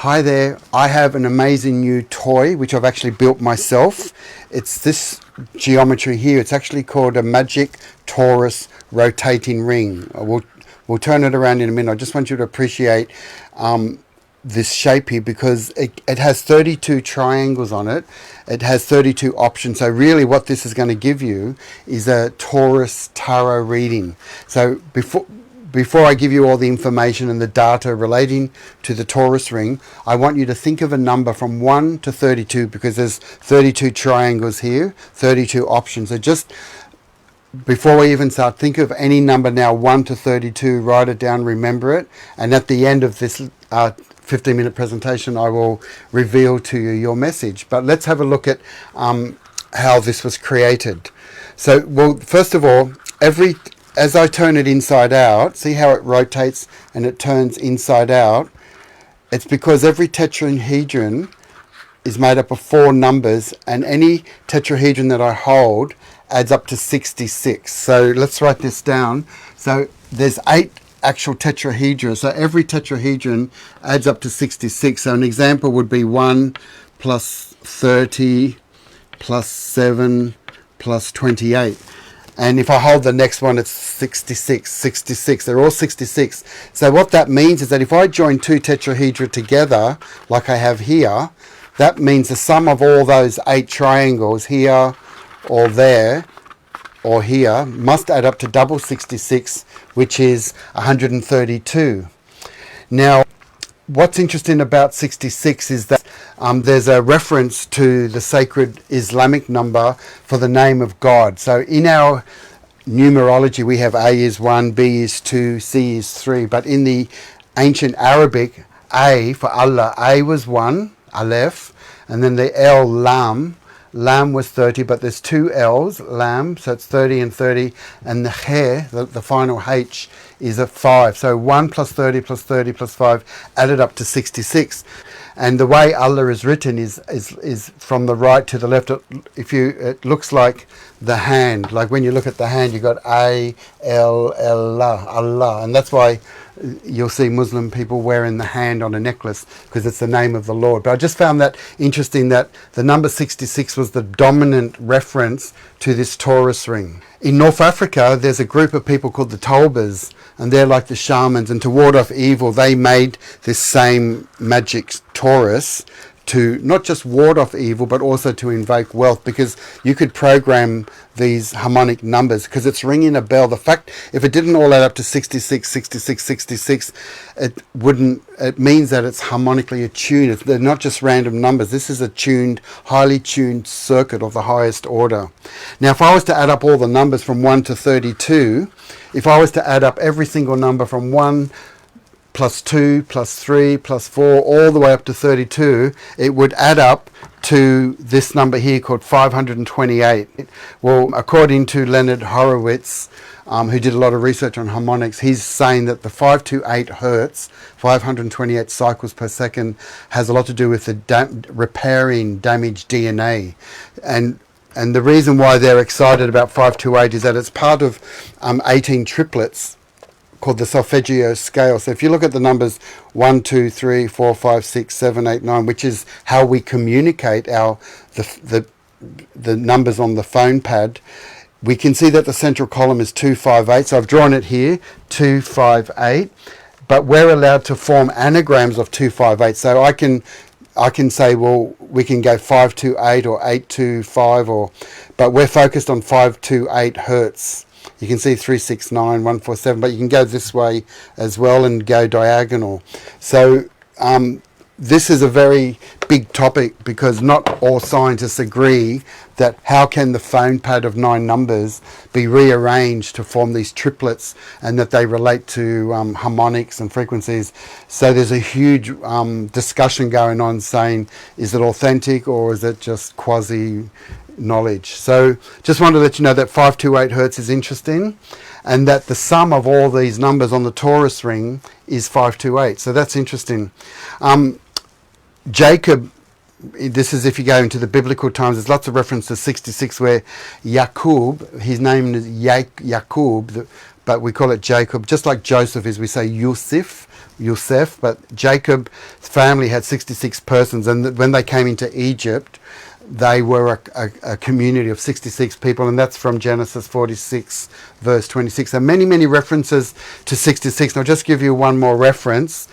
Hi there, I have an amazing new toy which I've actually built myself. It's this geometry here. It's actually called a Magic Taurus Rotating Ring. We'll turn it around in a minute. I just want you to appreciate this shape here because it has 32 triangles on it. It has 32 options. So really what this is going to give you is a Taurus Tarot Reading. So before I give you all the information and the data relating to the Taurus ring, I want you to think of a number from 1 to 32 because there's 32 triangles here, 32 options. So just before we even start, think of any number now, 1 to 32, write it down, remember it. And at the end of this 15-minute presentation, I will reveal to you your message. But let's have a look at how this was created. So, well, first of all, as I turn it inside out, see how it rotates and it turns inside out? It's because every tetrahedron is made up of 4 numbers, and any tetrahedron that I hold adds up to 66. So let's write this down. So there's 8 actual tetrahedrons. So every tetrahedron adds up to 66. So an example would be 1 plus 30 plus 7 plus 28. And if I hold the next one, it's 66. They're all 66. So what that means is that if I join 2 tetrahedra together, like I have here, that means the sum of all those 8 triangles here or there or here must add up to double 66, which is 132. Now, what's interesting about 66 is that there's a reference to the sacred Islamic number for the name of God. So in our numerology, we have A is 1, B is 2, C is 3. But in the ancient Arabic, A for Allah, A was 1, Aleph, and then the L, Lam. Lam was 30, but there's 2 L's, Lam, so it's 30 and 30, and the He, the final H, is a 5. So 1 plus 30 plus 30 plus 5 added up to 66. And the way Allah is written is from the right to the left. It looks like the hand. Like when you look at the hand, you've got A, L, Allah. And that's why you'll see Muslim people wearing the hand on a necklace, because it's the name of the Lord. But I just found that interesting that the number 66 was the dominant reference to this Taurus ring. In North Africa, there's a group of people called the Tolbas, and they're like the shamans, and to ward off evil, they made this same magic Taurus to not just ward off evil, but also to invoke wealth, because you could program these harmonic numbers, because it's ringing a bell. The fact, if it didn't all add up to 66, 66, 66, it means that it's harmonically attuned. They're not just random numbers. This is a tuned, highly tuned circuit of the highest order. Now, if I was to add up all the numbers from 1 to 32, if I was to add up every single number from 1 plus 2 plus 3 plus 4 all the way up to 32, it would add up to this number here called 528. Well, according to Leonard Horowitz, who did a lot of research on harmonics, he's saying that the 528 hertz, 528 cycles per second, has a lot to do with the repairing damaged DNA. And the reason why they're excited about 528 is that it's part of 18 triplets called the solfeggio scale. So if you look at the numbers 1, 2, 3, 4, 5, 6, 7, 8, 9, which is how we communicate the numbers on the phone pad, we can see that the central column is 258. So I've drawn it here, 258. But we're allowed to form anagrams of 258. So I can say, well, we can go 528 or 825, but we're focused on 528 hertz. You can see 369, 147, but you can go this way as well and go diagonal. So this is a very big topic, because not all scientists agree that how can the phone pad of 9 numbers be rearranged to form these triplets, and that they relate to harmonics and frequencies. So there's a huge discussion going on saying, is it authentic or is it just quasi knowledge? So just wanted to let you know that 528 hertz is interesting, and that the sum of all these numbers on the Taurus ring is 528. So that's interesting. Jacob, this is if you go into the biblical times, there's lots of reference to 66 where Yaqub, his name is Yaqub, but we call it Jacob. Just like Joseph is, we say Yosef, but Jacob's family had 66 persons, and when they came into Egypt, they were a community of 66 people, and that's from Genesis 46, verse 26. There are many, many references to 66. And I'll just give you one more reference.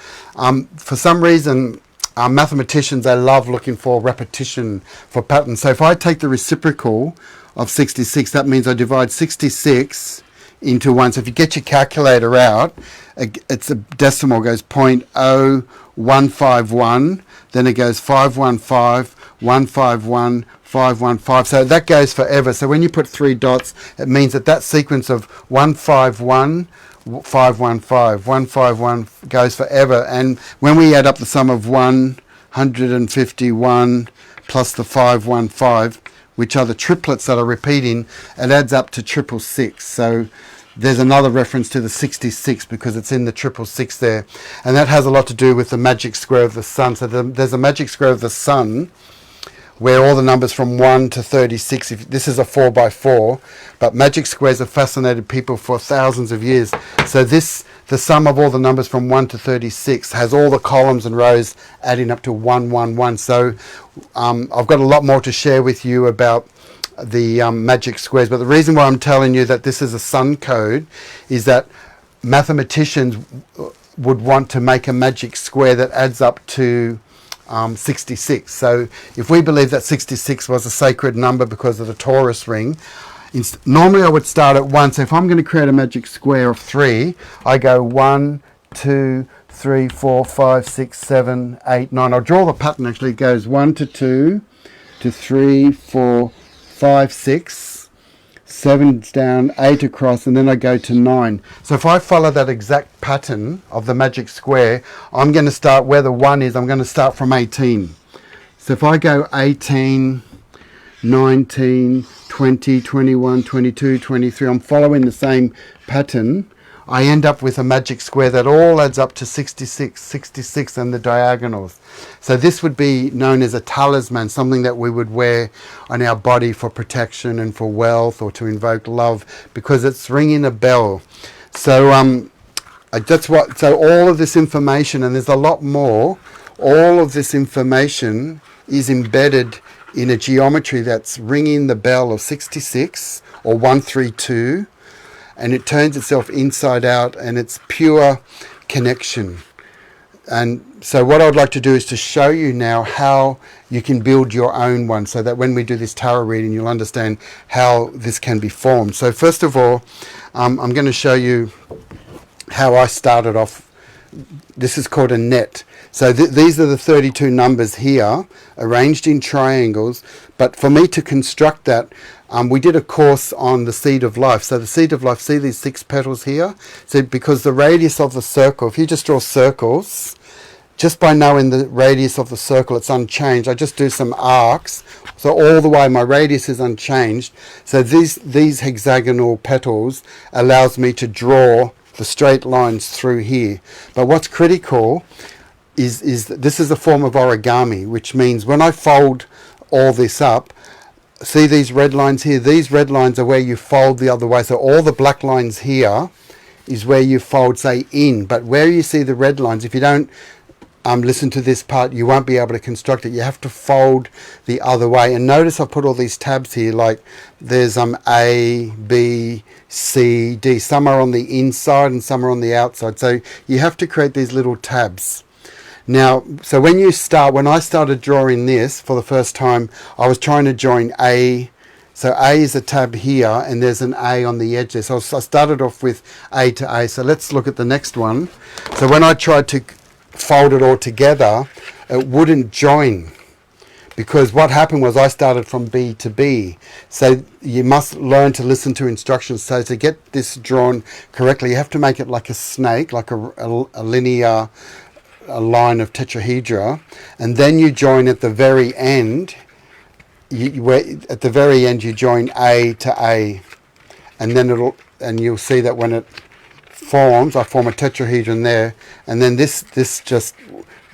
For some reason, mathematicians, they love looking for repetition, for patterns. So if I take the reciprocal of 66, that means I divide 66 into 1. So if you get your calculator out, it's a decimal, goes 0.0151, then it goes 515, 151, 515. So that goes forever. So when you put 3 dots, it means that sequence of 151, 515, 151 goes forever. And when we add up the sum of 151 plus the 515, which are the triplets that are repeating, it adds up to 666. So there's another reference to the 66 because it's in the 666 there. And that has a lot to do with the magic square of the sun. So there's a magic square of the sun where all the numbers from 1 to 36, this is a 4x4, but magic squares have fascinated people for thousands of years. So the sum of all the numbers from 1 to 36 has all the columns and rows adding up to 111. So I've got a lot more to share with you about the magic squares, but the reason why I'm telling you that this is a sun code is that mathematicians would want to make a magic square that adds up to 66. So if we believe that 66 was a sacred number because of the Taurus ring, normally I would start at 1. So if I'm going to create a magic square of 3, I go 1, 2, 3, 4, 5, 6, 7, 8, 9. I'll draw the pattern actually. It goes 1 to 2 to 3, 4, 5, 6, 7's down, 8 across, and then I go to 9. So if I follow that exact pattern of the magic square, I'm going to start where the 1 is. I'm going to start from 18. So if I go 18, 19, 20, 21, 22, 23, I'm following the same pattern. I end up with a magic square that all adds up to 66 and the diagonals. So this would be known as a talisman, something that we would wear on our body for protection and for wealth or to invoke love, because it's ringing a bell. So so all of this information, and there's a lot more, all of this information is embedded in a geometry that's ringing the bell of 66 or 132. And it turns itself inside out, and it's pure connection. And so what I'd like to do is to show you now how you can build your own one, so that when we do this tarot reading, you'll understand how this can be formed. So first of all, I'm going to show you how I started off. This is called a net. So these are the 32 numbers here, arranged in triangles. But for me to construct that, we did a course on the seed of life. So the seed of life, see these 6 petals here? So because the radius of the circle, if you just draw circles, just by knowing the radius of the circle, it's unchanged. I just do some arcs. So all the way my radius is unchanged. So these hexagonal petals allows me to draw the straight lines through here. But what's critical is that this is a form of origami, which means when I fold all this up, see these red lines here? These red lines are where you fold the other way. So all the black lines here is where you fold, say, in. But where you see the red lines, if you don't listen to this part, you won't be able to construct it. You have to fold the other way. And notice I've put all these tabs here, like there's A, B, C, D. Some are on the inside and some are on the outside. So you have to create these little tabs. Now, so when I started drawing this for the first time, I was trying to join A. So A is a tab here, and there's an A on the edge there. So I started off with A to A. So let's look at the next one. So when I tried to fold it all together, it wouldn't join, because what happened was I started from B to B. So you must learn to listen to instructions. So to get this drawn correctly, you have to make it like a snake, like a linear line of tetrahedra, and then you join at the very end. At the very end you join A to A, and then you'll see that when it forms, I form a tetrahedron there, and then this just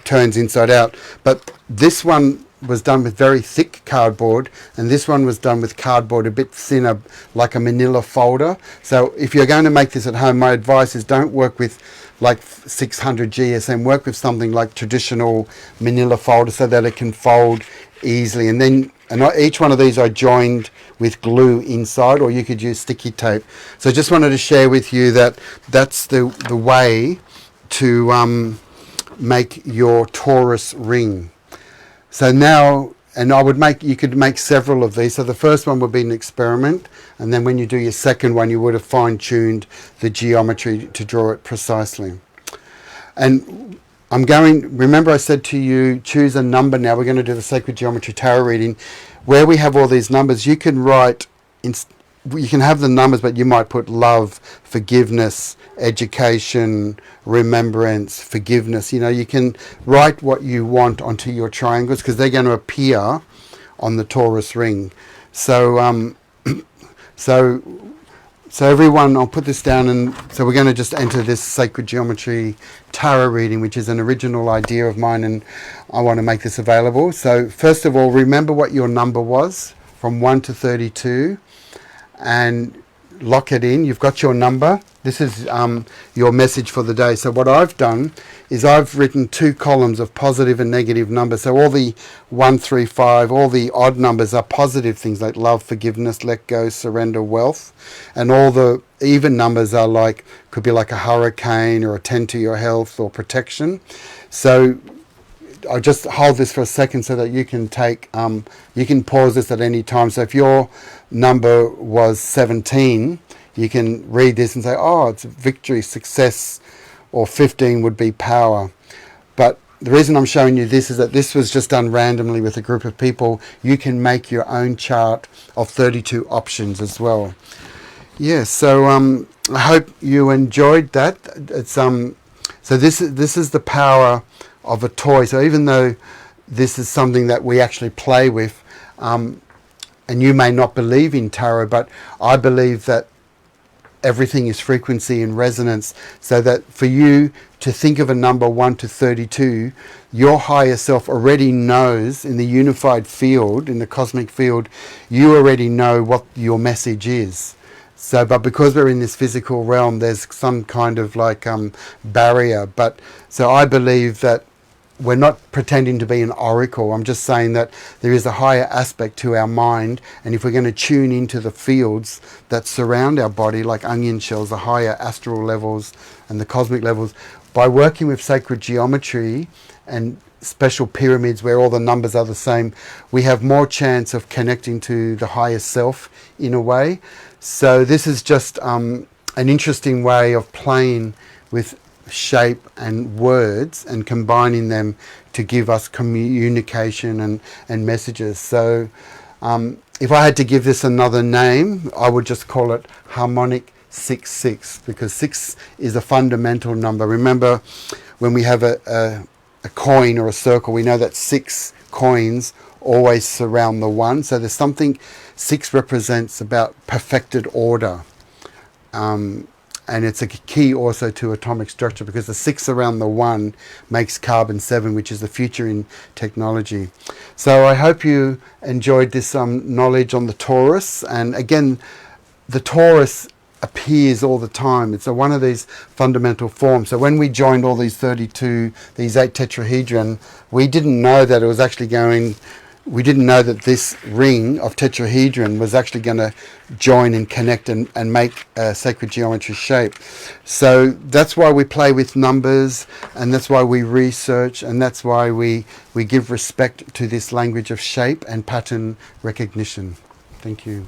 turns inside out. But this one, was done with very thick cardboard, and this one was done with cardboard a bit thinner, like a manila folder. So if you're going to make this at home, my advice is don't work with like 600 GSM, work with something like traditional manila folder so that it can fold easily. And then each one of these I joined with glue inside, or you could use sticky tape. So I just wanted to share with you that that's the way to make your Taurus ring. So now, and you could make several of these. So the first one would be an experiment, and then when you do your second one, you would have fine-tuned the geometry to draw it precisely. And remember I said to you, choose a number now. We're going to do the Sacred Geometry Tarot reading. Where we have all these numbers, you can write, you can have the numbers, but you might put love, forgiveness, education, remembrance, forgiveness. You can write what you want onto your triangles because they're going to appear on the Taurus ring. So, so everyone, I'll put this down, and so we're going to just enter this Sacred Geometry Tarot reading, which is an original idea of mine, and I want to make this available. So first of all, remember what your number was from 1 to 32, and lock it in. You've got your number. This is your message for the day. So what I've done is I've written 2 columns of positive and negative numbers. So all the 1, 3, 5, all the odd numbers are positive things like love, forgiveness, let go, surrender, wealth. And all the even numbers are could be like a hurricane or attend to your health or protection. So I'll just hold this for a second so that you can you can pause this at any time. So if your number was 17, you can read this and say, oh, it's victory, success, or 15 would be power. But the reason I'm showing you this is that this was just done randomly with a group of people. You can make your own chart of 32 options as well. Yeah, so I hope you enjoyed that. It's so this is the power of a toy. So even though this is something that we actually play with, and you may not believe in tarot, but I believe that everything is frequency and resonance, so that for you to think of a number 1 to 32, your higher self already knows in the unified field, in the cosmic field, you already know what your message is. So, but because we're in this physical realm, there's some kind of barrier. But so I believe that we're not pretending to be an oracle. I'm just saying that there is a higher aspect to our mind, and if we're going to tune into the fields that surround our body, like onion shells, the higher astral levels and the cosmic levels, by working with sacred geometry and special pyramids where all the numbers are the same, we have more chance of connecting to the higher self in a way. So this is just an interesting way of playing with shape and words and combining them to give us communication and messages. So if I had to give this another name, I would just call it harmonic 6-6, because 6 is a fundamental number. Remember, when we have a coin or a circle, we know that 6 coins always surround the 1. So there's something 6 represents about perfected order. And it's a key also to atomic structure, because the 6 around the 1 makes carbon 7, which is the future in technology. So I hope you enjoyed this knowledge on the Taurus. And again, the Taurus appears all the time. It's one of these fundamental forms. So when we joined all these 32, these 8 tetrahedron, we didn't know that it was actually we didn't know that this ring of tetrahedron was actually going to join and connect and make a sacred geometry shape. So that's why we play with numbers, and that's why we research, and that's why we give respect to this language of shape and pattern recognition. Thank you.